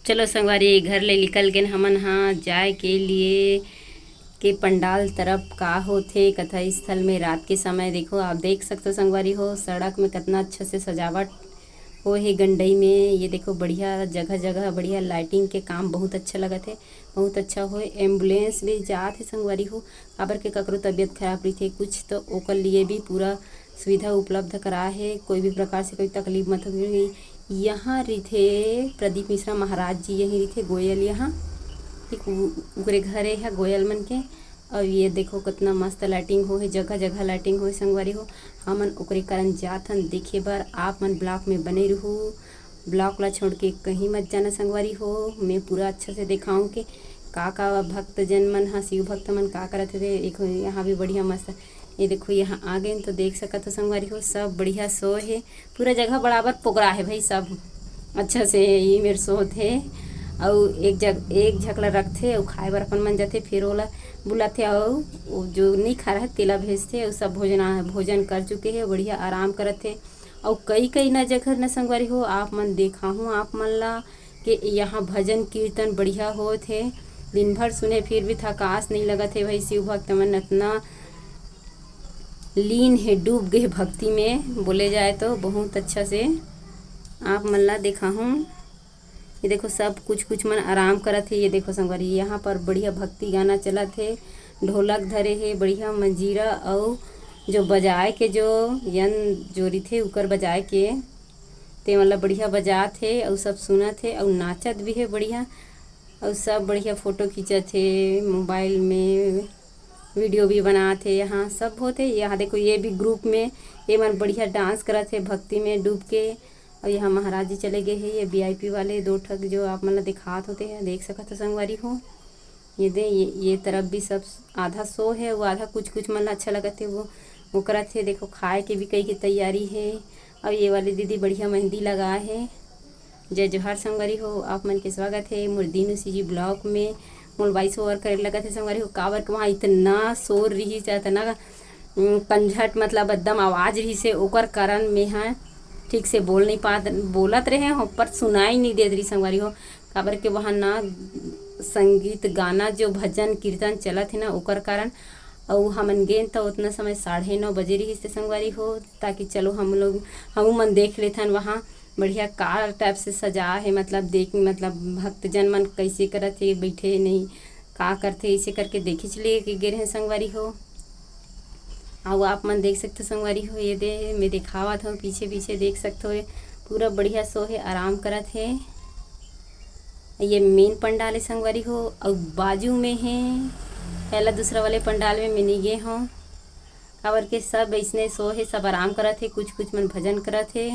चलो संगवारी घर ले निकल गए हमन हाँ जाए के लिए के पंडाल तरफ का होथे कथा स्थल में रात के समय। देखो आप देख सकते हो संगवारी हो सड़क में कितना अच्छा से सजावट हो है गंडई में। ये देखो बढ़िया जगह जगह बढ़िया लाइटिंग के काम बहुत अच्छा लगत है, बहुत अच्छा हो। एम्बुलेंस भी जात है संगवारी हो, काबर के ककरो तबीयत खराब रही थे कुछ तो ओकर लिए भी पूरा सुविधा उपलब्ध करा है। कोई भी प्रकार से कोई तकलीफ मत हो। यहाँ रहीथे प्रदीप मिश्रा महाराज जी, यही रहीथे गोयल यहाँ ठीक उकरे घरे है गोयल मन के। और ये देखो कितना मस्त लाइटिंग हो है, जगह जगह लाइटिंग हो संगवारी हो। हमन ओकरे कारण जाथन देखे बर। आप मन ब्लॉक में बने रहू, ब्लॉक ला छोड़ के कहीं मत जाना संगवारी हो। मैं पूरा अच्छा से दिखाऊं कि का भक्तजन मन हाँ शिव भक्त मन का करत थे। देखो यहाँ भी बढ़िया मस्त ये देखो यहाँ आ गए तो देख सकत हो संगवारी हो सब बढ़िया सो है। पूरा जगह बराबर पोगरा है भाई, सब अच्छा से ये मेरे सो थे। और एक झकला रखते और खाए बर अपन मन जाते, फिर ओला बुलाते और जो नहीं खा रहा तेला भेजते और सब भोजन कर चुके हैं, बढ़िया आराम करते। और कई न जगह न संगवारी हो आप मन देखा हूँ आप मन ला कि यहाँ भजन कीर्तन बढ़िया हो थे। दिन भर सुने फिर भी थकास नहीं लगा थे भाई। शिव भक्त मन इतना लीन है, डूब गए भक्ति में बोले जाए तो बहुत अच्छा से आप मन ला देखा हूँ। ये देखो सब कुछ मन आराम करत है। ये देखो संगवारी यहाँ पर बढ़िया भक्ति गाना चलत है, ढोलक धरे है बढ़िया मंजीरा और जो बजाए के जो जो थे उकर बजाए के ते मतलब बढ़िया बजात है और सब सुनत है और नाचत भी है बढ़िया। और सब बढ़िया फोटो खींचत है, मोबाइल में वीडियो भी बनाते है। यहाँ सब होते यहाँ देखो ये भी ग्रुप में ये मन बढ़िया डांस करत है भक्ति में डूब के। और यहाँ महाराज जी चले गए हैं, ये वीआईपी वाले दो ठग जो आप मतलब दिखात होते हैं देख सकते हो संगवारी हो। ये तरफ भी सब आधा सो है, वो आधा कुछ मन अच्छा लगत है वो करत है। देखो खाए के भी कई की तैयारी है। और ये वाली दीदी बढ़िया मेहंदी लगा है। जय जोहार संगवारी हो, आप मन के स्वागत है मुर्दीनु जी ब्लॉक में। मोल 22 ओवर करे लगत है संगवारी हो, काबर के वहाँ इतना शोर रही से इतना कंझट मतलब एकदम आवाज़ रही से ओकर कारण में हाँ ठीक से बोल नहीं पात, बोलत रहे हो पर सुनाई नहीं देत रही संगवारी हो। काबर के वहाँ ना संगीत गाना जो भजन कीर्तन चलत है ना ओकर कारण। और हमन गेन तो उतना समय 9:30 बजे रही से संगवारी हो, ताकि चलो हम मन देख लेथन वहाँ बढ़िया कार टाइप से सजा है। मतलब देख मतलब भक्तजन मन कैसे करत है, बैठे नहीं का करते ऐसे करके देखे चलिए कि गिर हैं संगवारी हो। और आप मन देख सकते हो संगवारी हो ये मैं दिखावत हूँ पीछे देख सकते हो पूरा बढ़िया सो है आराम करत है। ये मेन पंडाल है संगवारी हो और बाजू में है पहला दूसरा वाले पंडाल में मिनी गए हों। काबर के सब इसने सो है, सब आराम करत है, कुछ मन भजन करत है।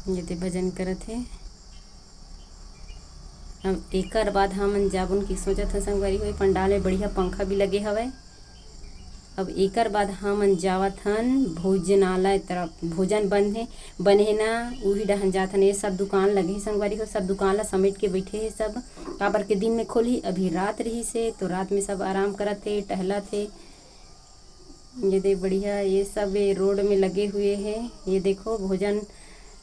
ये भजन करत है। हम एकर बाद हमन जाबुन की सोचत ह संगवारी हो पंडाल में बढ़िया पंखा भी लगे हवे। अब एकर बाद हमन जावत हन भोजनालय तरफ, भोजन बने ना उही डहन जात हन। ये सब दुकान लगे संगवारी हो, सब दुकान ला समेट के बैठे है सब। काबर के दिन में खोली अभी रात रही से तो रात में सब आराम करत थे टहलत थे। ये देख बढ़िया ये सब रोड में लगे हुए है। ये देखो भोजन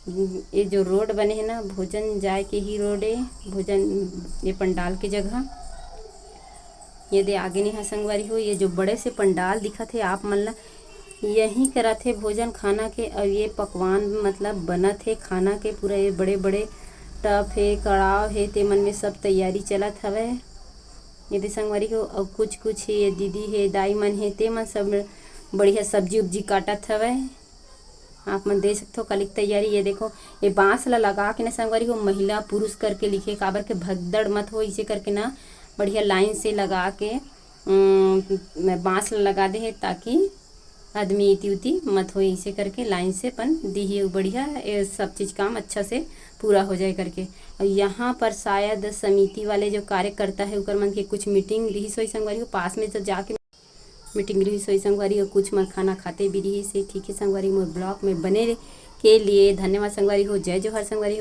ये जो रोड बने हैं ना भोजन जाए के ही रोड है, भोजन ये पंडाल की जगह। ये दे आगे नहीं है संगवारी हो, ये जो बड़े से पंडाल दिखत है आप मन ला यही करत है भोजन खाना के। और ये पकवान मतलब बनत है खाना के, पूरा ये बड़े बड़े टप है कड़ाव है ते मन में सब तैयारी चलत हवे। ये दे संगवारी हो और कुछ ये दीदी है दाई मन है ते मन सब बढ़िया सब्जी उब्जी काटत हवे। आप मन देख सकते हो कल की तैयारी। ये देखो ये बांस ला लगा के ना संगवारी हो महिला पुरुष करके लिखे, काबर के भगदड़ मत हो इसे करके ना बढ़िया लाइन से लगा के बांस ला लगा दे है ताकि आदमी इति उति मत हो इसे करके लाइन से पन दी बढ़िया ये सब चीज़ काम अच्छा से पूरा हो जाए करके। और यहाँ पर शायद समिति वाले जो कार्यकर्ता है उकर मन के कुछ मीटिंग रही सोई संगवारी हो, पास में तो जाके मीटिंग रही सोई संगवारी हो, कुछ मन खाना खाते भी रही से। ठीक है संगवारी मोर ब्लॉग में बने के लिए धन्यवाद संगवारी हो। जय जोहार संगवारी हो।